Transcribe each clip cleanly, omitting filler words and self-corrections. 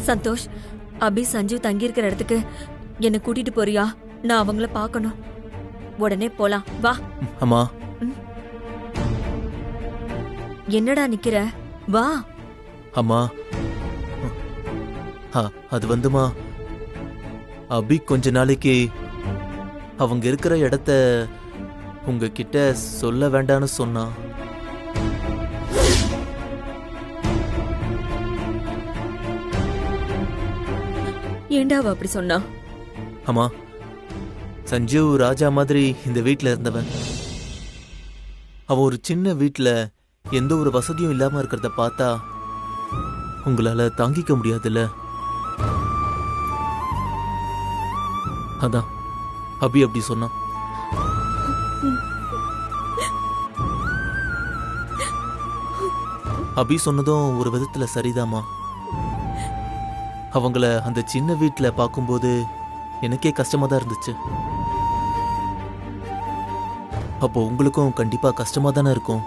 சந்தோஷ், அபி சஞ்சீவ் தங்கி இருக்கிற இடத்துக்கு என்ன கூட்டிட்டு போறியா? நான் அவங்கள பார்க்கணும். உடனே போலாம், வா. அம்மா. என்னடா நிக்கிற? வா. அம்மா, அது வந்துமா, அபி கொஞ்ச நாளைக்கு அவங்க இருக்கிற இடத்த உங்ககிட்ட சொல்ல வேண்டான்னு சொன்னா. ஏண்டாவா அப்படி சொன்னா? அம்மா, சஞ்சீவ் ராஜா மாதிரி இந்த வீட்டில் இருந்தவன். அவன் ஒரு சின்ன வீட்டில் எந்த ஒரு வசதியும் இல்லாம இருக்கிறத பார்த்தா உங்களால தாங்கிக்க முடியாதுல்ல. அதான் அபி அப்படி சொன்னான். அபி சொன்னதும் ஒரு விதத்துல சரிதாமா. அவங்கள அந்த சின்ன வீட்டுல பார்க்கும்போது எனக்கே கஷ்டமா தான் இருந்துச்சு. அப்போ உங்களுக்கும் கண்டிப்பா கஷ்டமா தானே இருக்கும்.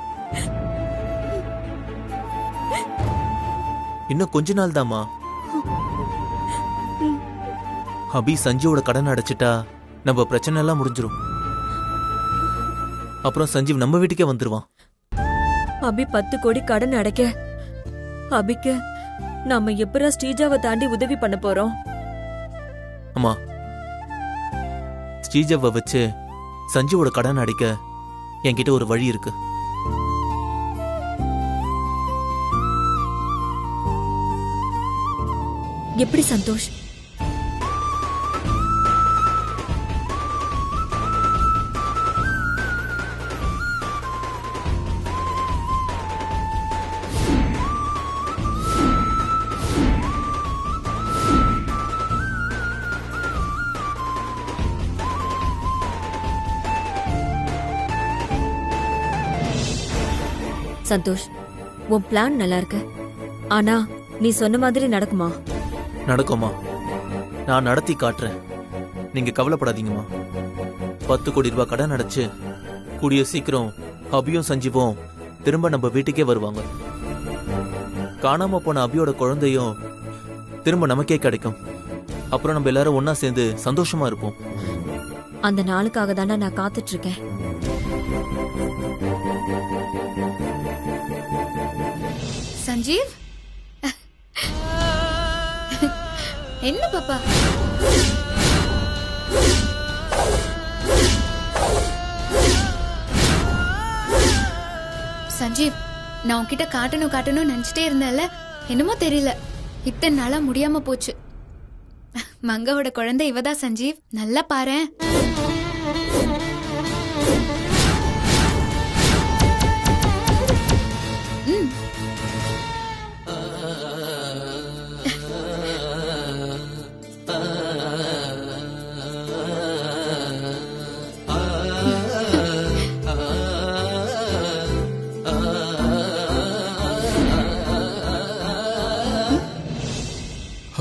இன்னும் கொஞ்ச நாள் தாமா. அபி சஞ்சீவோட கடன் அடைச்சிட்டா நம்ம பிரச்சனை எல்லாம் முடிஞ்சிரும். அப்புறம் சஞ்சீவ் நம்ம வீட்டுக்கே வந்துருவான். அபி 10 கோடி கடன் அடைக்க அபிக்கு நாம எப்பரா ஸ்ரீஜாவை தாண்டி உதவி பண்ண போறோம்? அம்மா, ஸ்ரீஜாவை வச்சு சஞ்சீவோட கடன் அடைக்க என்கிட்ட ஒரு வழி இருக்கு. எப்படி சந்தோஷ்? சந்தோஷ், உன் பிளான் நல்லா இருக்கு. ஆனா நீ சொன்ன மாதிரி நடக்குமா? நடக்குமா? நான் நடத்தி காட்டுறேன். நீங்க கவலைப்படாதீங்கம்மா. 10 கோடி ரூபாய் கடன் அடைச்சு கூடிய சீக்கிரம் அபியும் சஞ்சீவும் திரும்ப நம்ம வீட்டுக்கே வருவாங்க. காணாம போன அபியோட குழந்தையும் திரும்ப நமக்கே கிடைக்கும். அப்புறம் நம்ம எல்லாரும் ஒன்னா சேர்ந்து சந்தோஷமா இருப்போம். அந்த நாளுக்காக தானே நான் காத்துட்டு இருக்கேன். சஞ்சீவ், என்ன பாப்பா? சஞ்சீவ், நான் உன்கிட்ட காட்டணும் நினைச்சிட்டே இருந்தேன்ல, என்னமோ தெரியல, இத்தனை நாளா முடியாம போச்சு. மங்காவோட குழந்தை இவதான் சஞ்சீவ், நல்லா பாரேன்.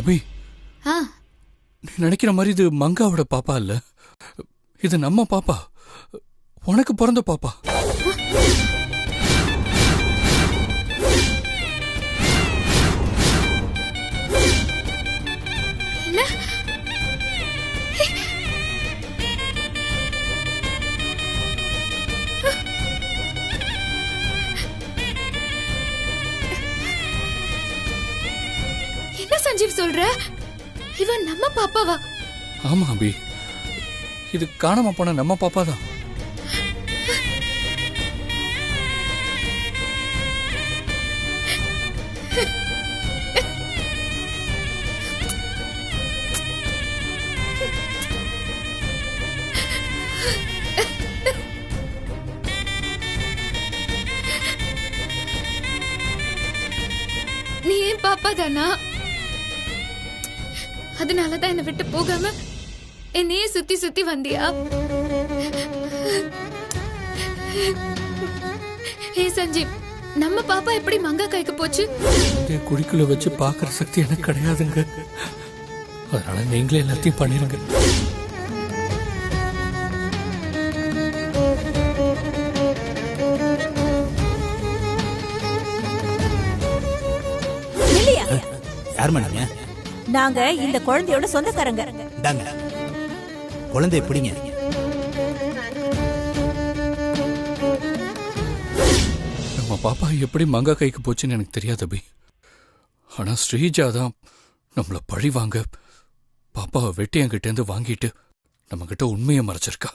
அபி, நீ நினைக்கிற மாதிரி இது மங்காவோட பாப்பா இல்ல, இது நம்ம பாப்பா, உனக்கு பிறந்த பாப்பா. சஞ்சீவ் சொல்ற, இவன் நம்ம பாப்பாவா? ஆமா அபி, இது காணாம போன நம்ம பாப்பா தான். நீ ஏன் பாப்பா தானா? அதனாலதான் என்னை விட்டு போகாம என்னையே சுத்தி சுத்தி வந்தியா? ஹே சஞ்சீவ், நம்ம பாப்பா எப்படி மங்கா கைக்கு போச்சு? குழிக்குள்ள வச்சு பாக்குற சக்தி எனக்கு கிடையாதுங்க. அதனால நீங்களே எல்லாத்தையும் பண்ணிருங்க. யார் மேடம்? நாங்க இந்த குழந்தையோட சொந்தக்காரங்க. இந்தாங்க குழந்தைய பிடிங்க. நம்ம பாப்பா எப்படி மங்கா கைக்கு போச்சுன்னு எனக்கு தெரியாது அபி. ஆனா ஸ்ரீஜா தான் நம்மள பழி வாங்க பாப்பாவை வெட்டி என்கிட்ட இருந்து வாங்கிட்டு நம்ம கிட்ட உண்மையை மறைச்சிருக்கா.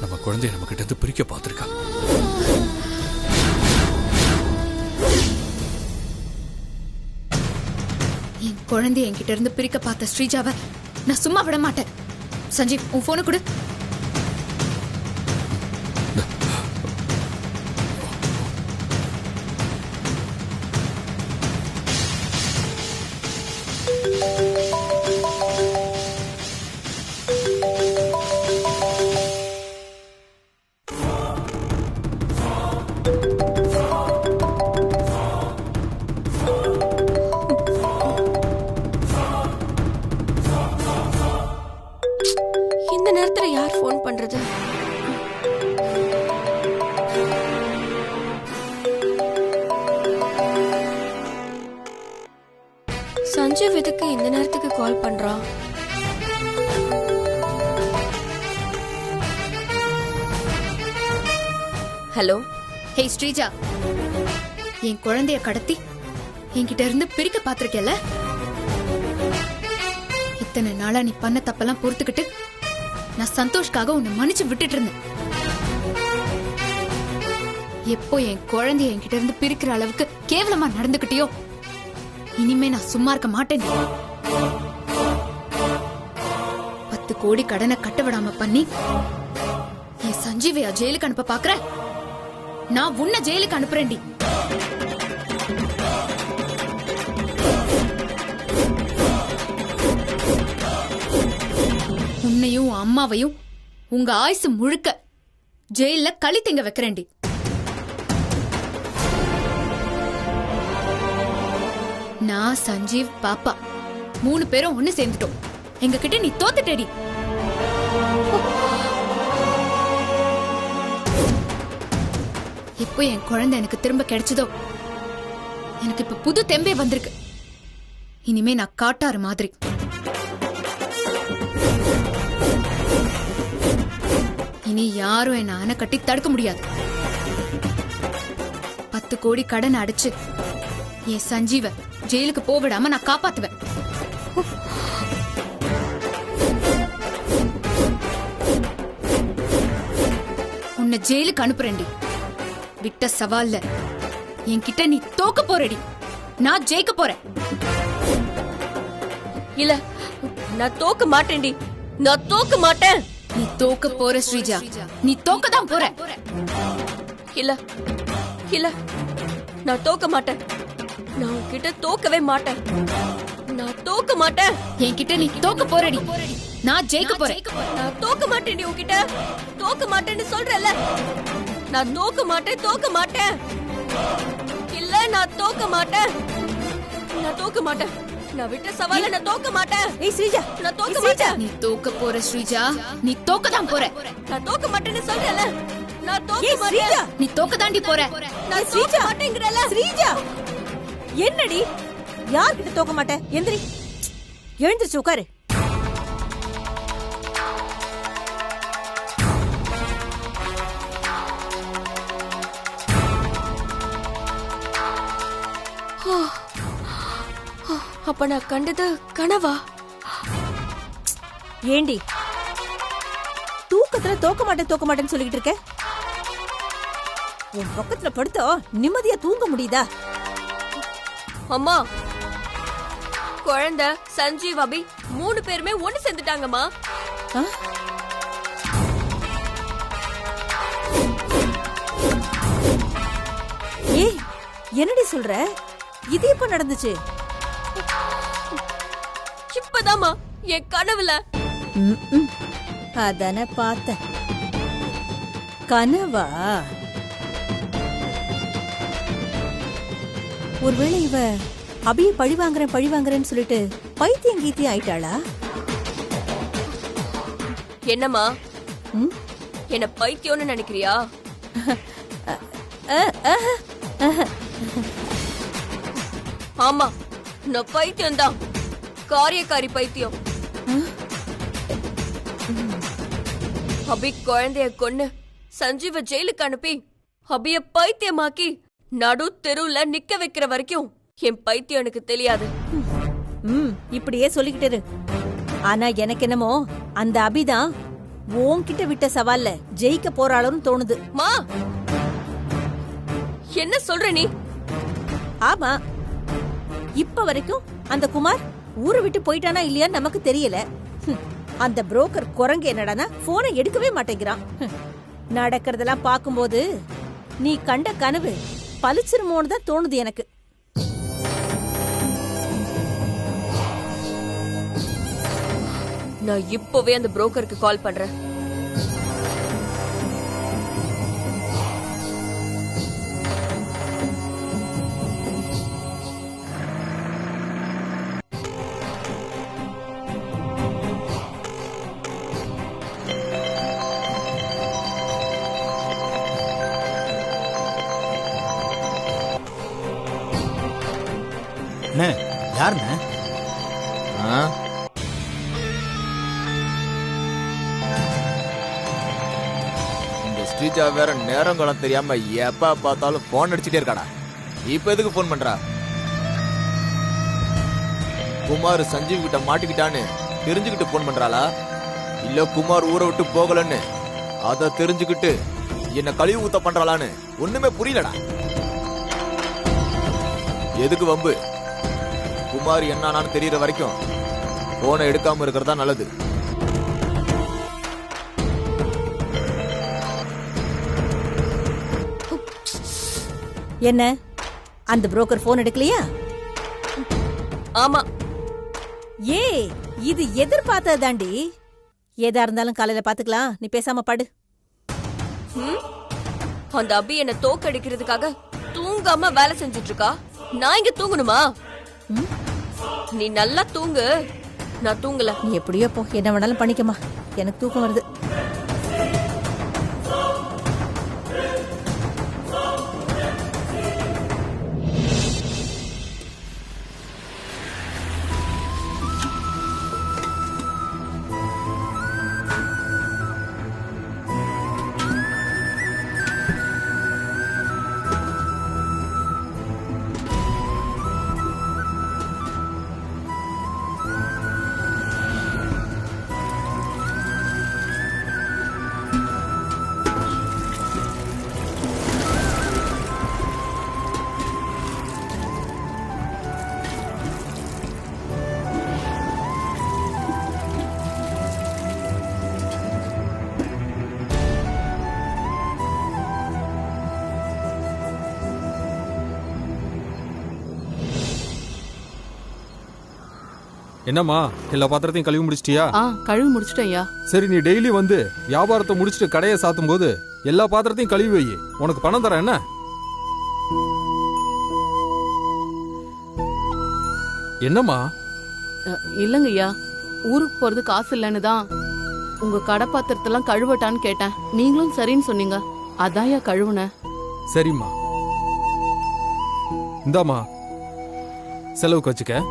நம்ம குழந்தைய நம்ம கிட்ட இருந்து பிரிக்க பார்த்திருக்கா. என் குழந்தைய என்கிட்ட இருந்து பிரிக்க பார்த்த ஸ்ரீஜாவை நான் சும்மா விட மாட்டேன். சஞ்சீவ், உன் போனை கொடு. இந்த நேரத்துல யார் ஃபோன் பண்றது? சஞ்சீவ் எதுக்கு இந்த நேரத்துக்கு கால் பண்றான்? ஹலோ. ஹே ஸ்ரீஜா, என் குழந்தைய கடத்தி என்கிட்ட இருந்து பிரிக்க பாத்திருக்கல. இத்தனை நாளா நீ பண்ண தப்பெல்லாம் பொறுத்துக்கிட்டு நான் சந்தோஷ்காக உன்னை மன்னிச்சு விட்டுட்டு இருந்தேன். எப்போ என் குழந்தைய என்கிட்ட இருந்து பிரிக்கிற அளவுக்கு கேவலமா நடந்துகிட்டியோ, இனிமே நான் சும்மா இருக்க மாட்டேன். 10 கோடி கடனை கட்ட விடாம பண்ணி என் சஞ்சீவையா ஜெயிலுக்கு அனுப்ப பாக்குற? நான் உன்னை ஜெயிலுக்கு அனுப்புறேன்டி. உன்னையும் அம்மாவையும் உங்க ஆயுசு முழுக்க ஜெயில களி திங்க வைக்கிறேன்டி. நான் சஞ்சீவ் பாப்பா 3 பேரும் ஒண்ணு சேர்ந்துட்டோம். எங்க கிட்ட நீ தோத்துட்டேடி. இப்போ என் குழந்தை எனக்கு திரும்ப கிடைச்சதோ, எனக்கு இப்ப புது தெம்பே வந்திருக்கு. இனிமே நான் காட்டாறு மாதிரி. இனி யாரும் என்ன அணை கட்டி தடுக்க முடியாது. 10 கோடி கடன் அடைச்சு என் சஞ்சீவ ஜெயிலுக்கு போவிடாம நான் காப்பாத்துவேன். உன்னை ஜெயிலுக்கு அனுப்புறேன்டி. விட்ட சவால்ல என்கிட்ட நீ தோக்க போறடி. நான் ஜெயிக்க போறேன். இல்ல, நான் தோக்க மாட்டேன்டி. நான் தோக்க மாட்டேன். நீ தோக்க போற ஸ்ரீஜா. நீ தோக்க தான் போற. இல்ல இல்ல, நான் தோக்க மாட்டேன். நான் உன்கிட்ட தோக்கவே மாட்டேன். நான் தோக்க மாட்டேன். என்கிட்ட நீ தோக்க போறடி. நான் ஜெயிக்க போறேன். நான் தோக்க மாட்டேன்டி. உன்கிட்ட தோக்க மாட்டேன்னு சொல்றேன்ல. நான் தோக்க மாட்டேன். தோக்க மாட்டேன். இல்ல, நான் தோக்க மாட்டேன். நான் தோக்க மாட்டேன். நான் விட்ட சவால நான் தோக்க மாட்டேன். ஏய் ஸ்ரீஜா, நான் தோக்க மாட்டேன். நீ தோக்க போற ஸ்ரீஜா. நீ தோக்க தான் போற. நான் தோக்க மாட்டேன்னு சொல்றேன்ல. நான் தோக்க ஏய் ஸ்ரீஜா, மாட்டேன். நீ தோக்க தாண்டி போற. நான் தோக்க மாட்டேங்கறல. ஸ்ரீஜா என்னடி? யார்கிட்ட தோக்க மாட்டேன்? எந்திரி, எழுந்திருச்சு உட்காரு. அப்ப நான் கண்டது கனவா? ஏண்டி தூக்கத்துல தோக்க மாட்டேன்னு சொல்லிட்டு இருக்க? உன் பக்கத்துல படுத்தோ நிம்மதியா தூங்க முடியுதா? அம்மா, குழந்தை சஞ்சீவ் அபி 3 பேருமே ஒண்ணு சேர்ந்துட்டாங்கம்மா. ஆ? ஏய், என்னடி சொல்ற? இது எப்ப நடந்துச்சு? இப்பதாம்மா என் கனவுல. அதானே பார்த்த. கனவா? ஒருவேளை இவ அபிய பழி வாங்குறேன்னு சொல்லிட்டு பைத்தியம் கீத்தியம் ஆயிட்டாளா? என்னம்மா, ம்? என்ன பைத்தியம்னு நினைக்கிறியா? ஆமா, நான் பைத்தியம் தான், காரியக்காரி பைத்தியம். அபி குழந்தைய கொன்னு சஞ்சீவ ஜெயிலுக்கு அனுப்பி அபிய பைத்தியமாக்கி நடு தெருவுல நிக்க வைக்கிற வரைக்கும் என் பைத்தியம் எனக்கு தெரியாது. இப்படியே சொல்லிக்கிட்டு இரு. ஆனா எனக்கு என்னமோ அந்த அபிதான் உன்கிட்ட விட்ட சவால்ல ஜெயிக்க போறாளோன்னு தோணுது. மா, என்ன சொல்ற நீ? ஆமா, இப்ப வரைக்கும் அந்த குமார் ஊரை விட்டு போயிட்டானா இல்லையான்னு நமக்கு தெரியல. அந்த புரோக்கர் குரங்கு என்னடானா போனை எடுக்கவே மாட்டேங்கிறான். நடக்கிறதெல்லாம் பாக்கும்போது நீ கண்ட கனவு பலிச்சிருமோன்னு தான் தோணுது எனக்கு. நான் இப்பவே அந்த புரோக்கருக்கு கால் பண்றேன். அண்ணே, யாருண்ணே? இந்த ஸ்ரீஜா வேற நேரம் காலம் தெரியாம எப்ப பார்த்தாலும் போன் அடிச்சுட்டே இருக்காடா. இப்ப எதுக்கு போன் பண்றா? குமார் சஞ்சீவ் கிட்ட மாட்டிக்கிட்டான்னு தெரிஞ்சுக்கிட்டு போன் பண்றாளா, இல்ல குமார் ஊரை விட்டு போகலன்னு அத தெரிஞ்சுக்கிட்டு என்ன கழிவு ஊத்த பண்றாளான்னு ஒண்ணுமே புரியலடா. எதுக்கு வம்பு? குமார் என்னான்னு தெரியற வரைக்கும் போனை எடுக்காம இருக்கிறதா நல்லது. என்ன, அந்த புரோக்கர் போன் எடுக்கலையா? ஆமா. ஏ, இது எதிர்பார்த்தது தாண்டி. ஏதா இருந்தாலும் காலையில பாத்துக்கலாம், நீ பேசாம படு. அந்த அபி என்ன தோக்கடிக்கிறதுக்காக தூங்காம வேலை செஞ்சுட்டு இருக்கா. நான் இங்க தூங்கணுமா? நீ நல்லா தூங்கு, நான் தூங்கல. நீ எப்படியோ போ, என்ன வேணாலும் பண்ணிக்கமா, எனக்கு தூக்கம் வருது. என்னம்மா, எல்லா பாத்திரத்தையும் கழுவி முடிச்சிட்டியா? கழுவி முடிச்சிட்டேன்யா. சரி, நீ டெய்லி வந்து வியாபாரத்தை முடிச்சிட்டு கடையை சாத்தும் போது எல்லா பாத்திரத்தையும் கழுவி வை. உனக்கு பணம் தரேன். என்ன? என்னம்மா? இல்லங்கய்யா, ஊருக்கு போறது காசு இல்லைன்னு தான் உங்க கடை பாத்திரத்தெல்லாம் கழுவட்டான்னு கேட்டேன். நீங்களும் சரின்னு சொன்னீங்க, அதான்யா கழுவுன. சரிம்மா, இந்தாம்மா செலவுக்கு வச்சுக்க.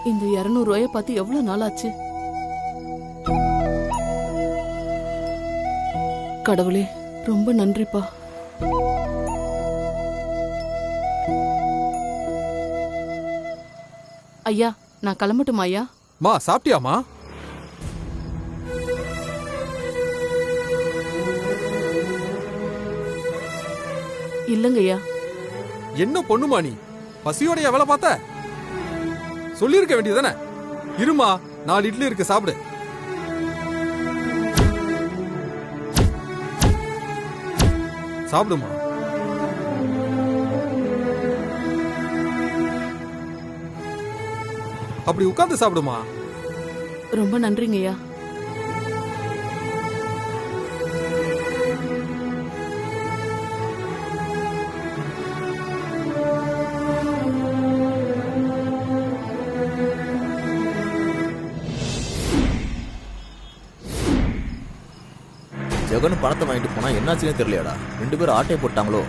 இந்த 200 ரூபாய பார்த்து எவ்வளவு நாள் ஆச்சு. கடவுளே, ரொம்ப நன்றிப்பா. ஐயா, நான் கிளம்பட்டுமா ஐயா? மா, சாப்பிட்டியாமா? இல்லங்கய்யா. என்ன பொண்ணுமா நீ, பசியோடைய வேலை பார்த்த? சொல்லிருக்க வேண்டியதானே. இருமா, 4 இட்லி இருக்கு, சாப்பிடு. சாப்பிடுமா. அப்படி உட்கார்ந்து சாப்பிடுமா. ரொம்ப நன்றிங்கய்யா. ஜெகன் பணத்தை வாங்கிட்டு போனா என்னாச்சுன்னு தெரியலையாடா. 2 பேரும் ஆட்டை போட்டாங்களோ?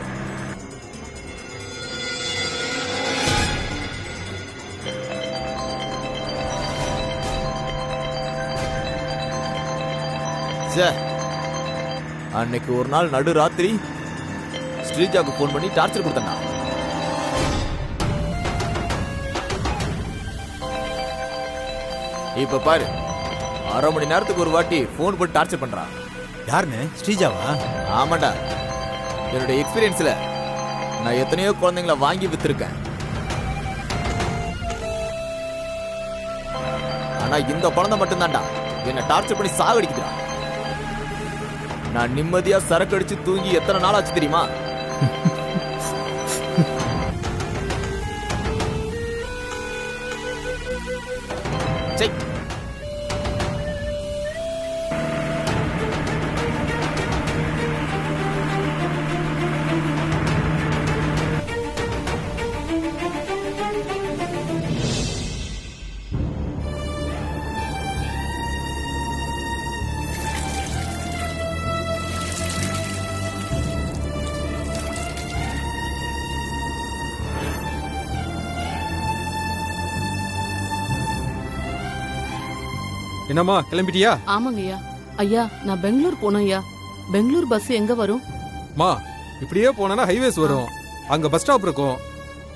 ச்சே, அன்னைக்கு ஒரு நாள் நடு ராத்திரி ஸ்ரீஜாவுக்கு போன் பண்ணி டார்ச்சர் கொடுத்தா. இப்ப பாரு, அரை மணி நேரத்துக்கு ஒரு வாட்டி போன் போட்டு டார்ச்சர் பண்றான். யாருன்னு? ஸ்ரீஜாவா? ஆமாண்டா, என்னுடைய எக்ஸ்பீரியன்ஸ்ல நான் எத்தனையோ குழந்தைங்களை வாங்கி வித்திருக்கேன். ஆனா இந்த குழந்தை மட்டும்தான்டா என்ன டார்ச்சர் பண்ணி சாகடிக்குதுடா. நான் நிம்மதியா சரக்கு அடிச்சு தூங்கி எத்தனை நாள் ஆச்சு தெரியுமா? சை. என்னம்மா கிளம்பிட்டியா? ஆமாங்க ஐயா. ஐயா நான் பெங்களூர் போனோம் ஐயா. பெங்களூர் பஸ் எங்க வரும்? மா, இப்படியே போனா ஹைவேஸ் வரும், அங்க பஸ் ஸ்டாப் இருக்கும்.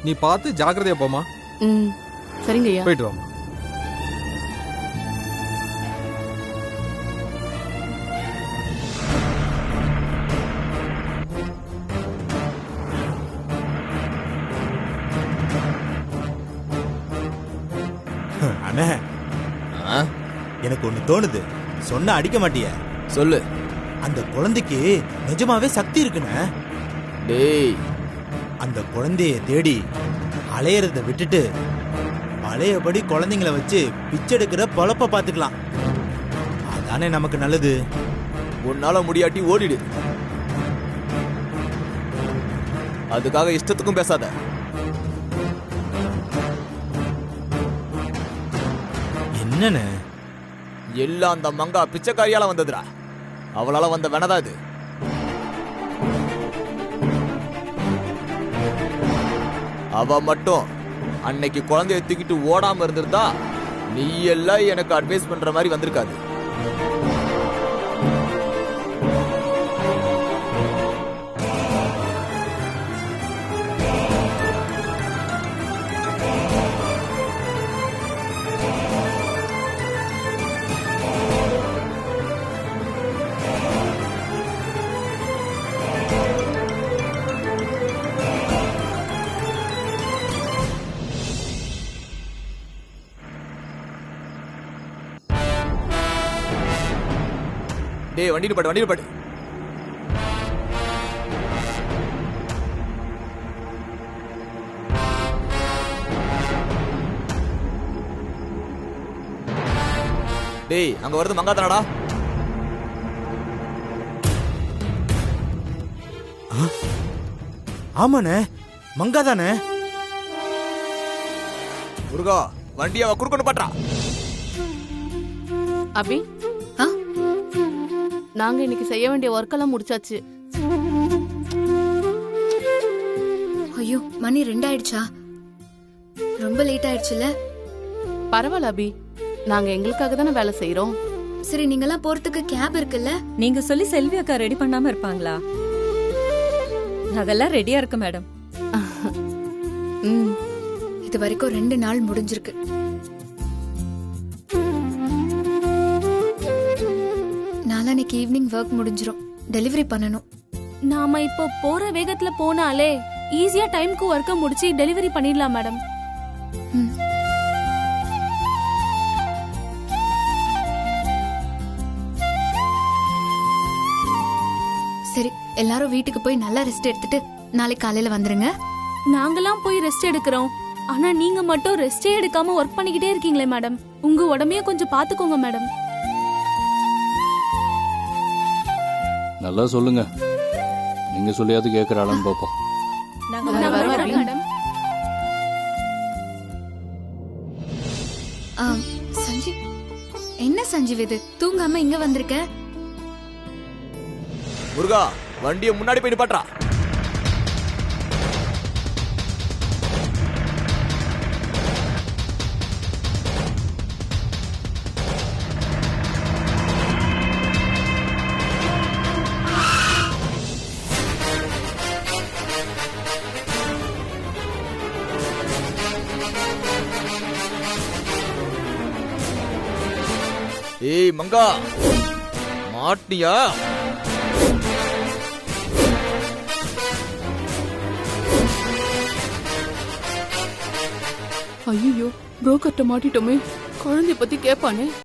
நீ பார்த்து ஜாக்கிரதையா போமா. ம் சரிங்க ஐயா. போயிட்டு வாமா. அண்ணே, எனக்கு ஒண்ணு தோணுது. சொன்னா அடிக்க மாட்டிய? சொல்லு. அந்த குழந்தைக்கு நிஜமாவே சக்தி இருக்குண்ணே. டேய், அந்த குழந்தைய தேடி அலையறத விட்டுட்டு பழையபடி குழந்தைங்களை வச்சு பிச்செடுக்கிற பொழப்ப பாத்துக்கலாம். அதானே நமக்கு நல்லது. உன்னால முடியாட்டி ஓடிடு. அதுக்காக இஷ்டத்துக்கும் பேசாத. என்னன்னு? எல்லாம் அந்த மங்கா பிச்சைக்காரியால வந்ததுடா. அவளால வந்த வேணதா இது. அவ மட்டும் அன்னைக்கு குழந்தைய தூக்கிட்டு ஓடாம இருந்திருந்தா நீ எல்லாம் எனக்கு அட்வைஸ் பண்ற மாதிரி வந்திருக்காது. டேய், வண்டியில பாடு. டேய், அங்க வருது மங்கா தானடா. ஆமாண்ணே, மங்கா தானே. முருகா, வண்டியை அவ குறுக்கொண்டு பாட்டா. அபி, நாங்க இன்னைக்கு செய்ய வேண்டிய ஒர்க் எல்லாம் முடிச்சாச்சு. ஐயோ, மணி 2 ஆயிடுச்சா? ரொம்ப லேட் ஆயிடுச்சுல. பரவாயில்ல அபி, நாங்க எங்களுக்காக தானே வேலை செய்யறோம். சரி, நீங்கெல்லாம் போறதுக்கு கேப் இருக்குல்ல? நீங்க சொல்லி செல்வி அக்கா ரெடி பண்ணாம இருப்பாங்களா? அதெல்லாம் ரெடியா இருக்கு மேடம். இது வரைக்கும் 2 நாள் முடிஞ்சிருக்கு. நாளைக்கு ஈவினிங் ஒர்க் முடிஞ்சிரும். டெலிவரி பண்ணணும். நாம இப்போ போற வேகத்துல போனாலே ஈஸியா டைம்க்கு ஒர்க்க முடிச்சு டெலிவரி பண்ணிடலாம் மேடம். சரி, எல்லாரும் வீட்டுக்கு போய் நல்லா ரெஸ்ட் எடுத்துட்டு நாளைக்கு காலையில வந்துருங்க. நாங்கெல்லாம் போய் ரெஸ்ட் எடுக்கிறோம். ஆனா நீங்க மட்டும் ரெஸ்டே எடுக்காம ஒர்க் பண்ணிக்கிட்டே இருக்கீங்களே மேடம். உங்க உடம்பையே கொஞ்சம் பாத்துக்கோங்க மேடம். நல்லா சொல்லுங்க. நீங்க சொல்லியாவது கேட்கிற ஆளுன்னு பாப்போம். மேடம், சஞ்சீவ், என்ன சஞ்சீவ் இது தூங்காம இங்க வந்திருக்க? முருகா, வண்டியை முன்னாடி போய் நிப்பாட்றா. ஏய் மங்கா, மாட்டியா? ஐயோ புரோக்கர்ட்ட மாட்டிட்டோமே, குழந்தைய பத்தி கேட்பானே.